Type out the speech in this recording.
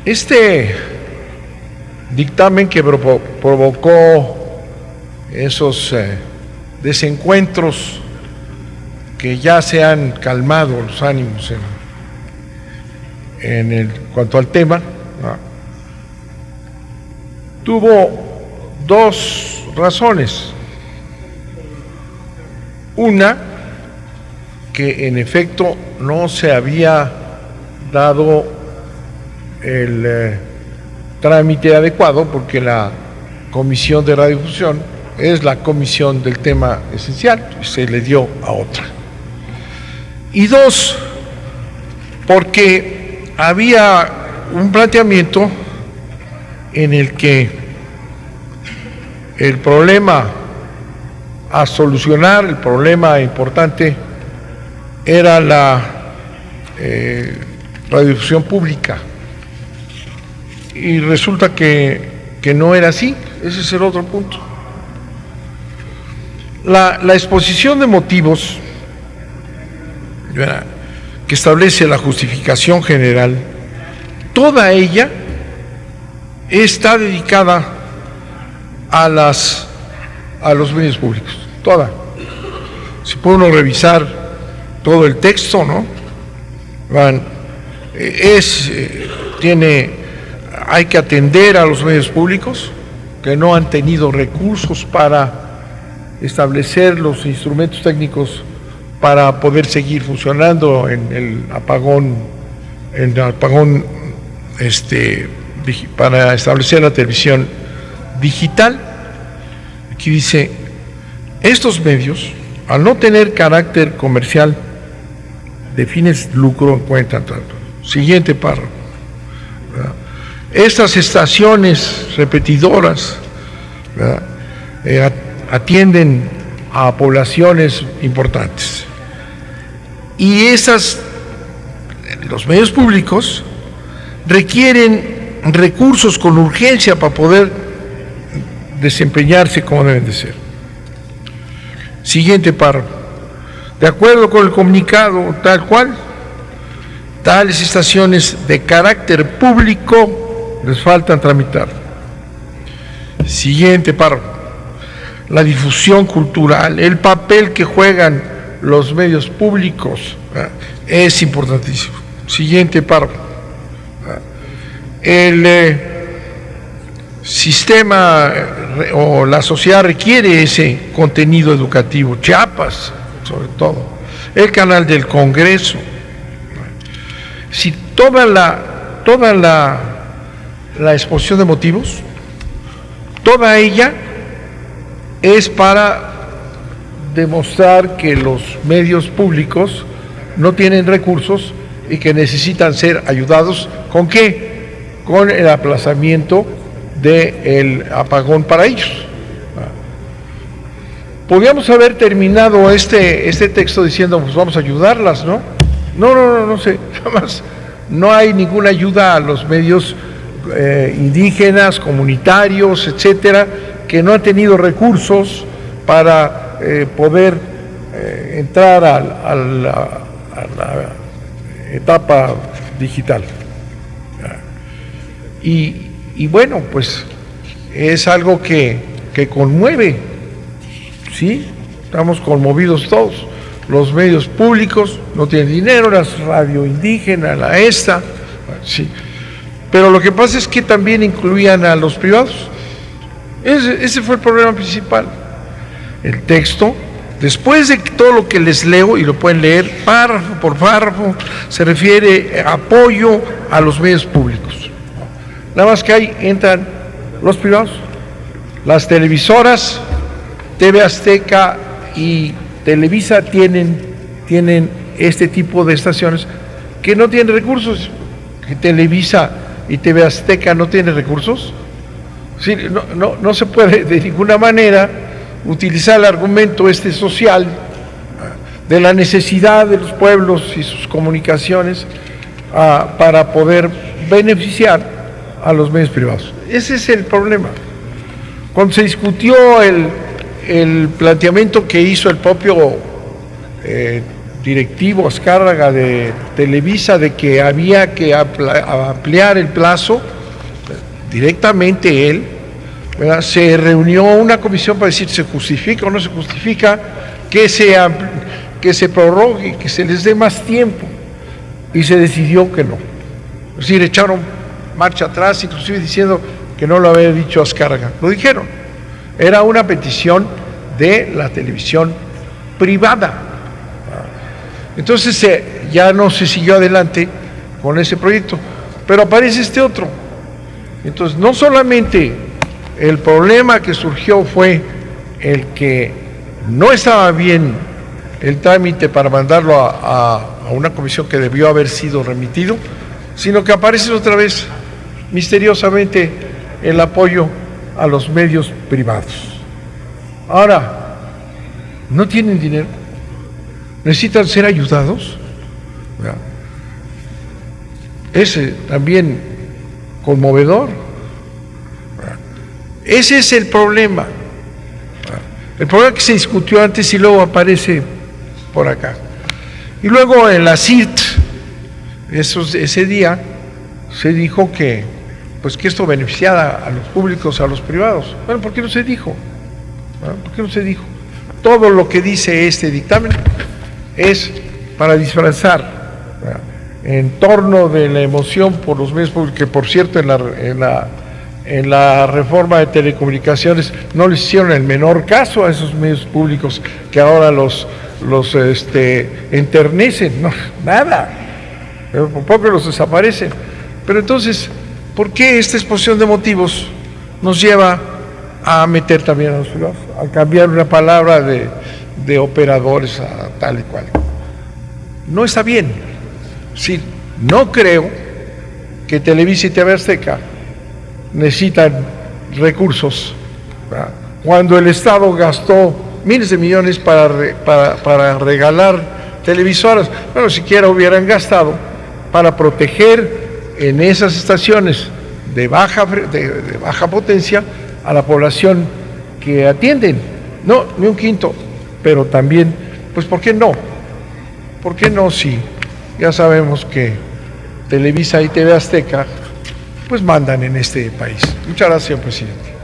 Este dictamen que provocó esos desencuentros, que ya se han calmado los ánimos en cuanto al tema, tuvo dos razones. Una, que en efecto no se había dado el trámite adecuado, porque la Comisión de Radiodifusión es la comisión del tema esencial, se le dio a otra. Y dos, porque había un planteamiento en el que el problema a solucionar, el problema importante, era la radiodifusión pública. Y resulta que no era así. Ese es el otro punto. La exposición de motivos que establece la justificación general, toda ella está dedicada a los medios públicos, toda. Si puede uno revisar todo el texto, ¿no? Hay que atender a los medios públicos que no han tenido recursos para establecer los instrumentos técnicos para poder seguir funcionando en el apagón, para establecer la televisión digital. Aquí dice: estos medios, al no tener carácter comercial de fines de lucro, encuentran tanto. Siguiente párrafo. Estas estaciones repetidoras atienden a poblaciones importantes, y los medios públicos requieren recursos con urgencia para poder desempeñarse como deben de ser. Siguiente párrafo. De acuerdo con el comunicado tal cual, tales estaciones de carácter público les faltan tramitar. Siguiente párrafo. La difusión cultural, el papel que juegan los medios públicos es importantísimo. Siguiente párrafo. El sistema o la sociedad requiere ese contenido educativo. Chiapas, sobre todo. El canal del Congreso. Si toda la exposición de motivos, toda ella es para demostrar que los medios públicos no tienen recursos y que necesitan ser ayudados. ¿Con qué? Con el aplazamiento del apagón para ellos. Podríamos haber terminado este texto diciendo, pues vamos a ayudarlas, ¿no? No sé, nada más. No hay ninguna ayuda a los medios indígenas, comunitarios, etcétera, que no han tenido recursos para poder entrar a la etapa digital. Y bueno, pues es algo que conmueve, ¿sí? Estamos conmovidos todos. Los medios públicos no tienen dinero, la radio indígena, la ESTA, sí. Pero lo que pasa es que también incluían a los privados. Ese fue el problema principal. El texto, después de todo lo que les leo, y lo pueden leer párrafo por párrafo, se refiere a apoyo a los medios públicos. Nada más que ahí entran los privados. Las televisoras, TV Azteca y Televisa tienen este tipo de estaciones que no tienen recursos. Que Televisa y TV Azteca no tienen recursos. Sí, no se puede de ninguna manera utilizar el argumento social de la necesidad de los pueblos y sus comunicaciones para poder beneficiar a los medios privados. Ese es el problema. Cuando se discutió el planteamiento que hizo el propio directivo Azcárraga de Televisa de que había que ampliar el plazo, directamente él, ¿verdad?, se reunió una comisión para decir se justifica o no se justifica que se prorrogue, que se les dé más tiempo, y se decidió que no. Es decir, echaron marcha atrás, inclusive diciendo que no lo había dicho Azcárraga. Lo dijeron. Era una petición de la televisión privada. Entonces ya no se siguió adelante con ese proyecto, pero aparece este otro. Entonces, no solamente el problema que surgió fue el que no estaba bien el trámite para mandarlo a una comisión que debió haber sido remitido, sino que aparece otra vez misteriosamente el apoyo a los medios privados. Ahora, no tienen dinero, necesitan ser ayudados. Es también conmovedor. Ese es el problema. El problema que se discutió antes y luego aparece por acá. Y luego en la CIRT, ese día, se dijo que esto beneficiara a los públicos, a los privados. Bueno, ¿por qué no se dijo? ¿Por qué no se dijo? Todo lo que dice este dictamen es para disfrazar, ¿verdad?, en torno de la emoción por los medios públicos, que por cierto en la reforma de telecomunicaciones no les hicieron el menor caso a esos medios públicos que ahora los enternecen, no, nada, pero por poco los desaparecen. Pero entonces, ¿por qué esta exposición de motivos nos lleva a meter también a los privados, a cambiar una palabra de operadores a tal y cual? No está bien. Sí, no creo que Televisa y TV Azteca necesitan recursos, ¿verdad?, cuando el Estado gastó miles de millones para regalar televisoras. Bueno, siquiera hubieran gastado para proteger en esas estaciones de baja potencia a la población que atienden. No, ni un quinto, pero también, pues ¿por qué no? ¿Por qué no si ya sabemos que Televisa y TV Azteca pues mandan en este país? Muchas gracias, señor presidente.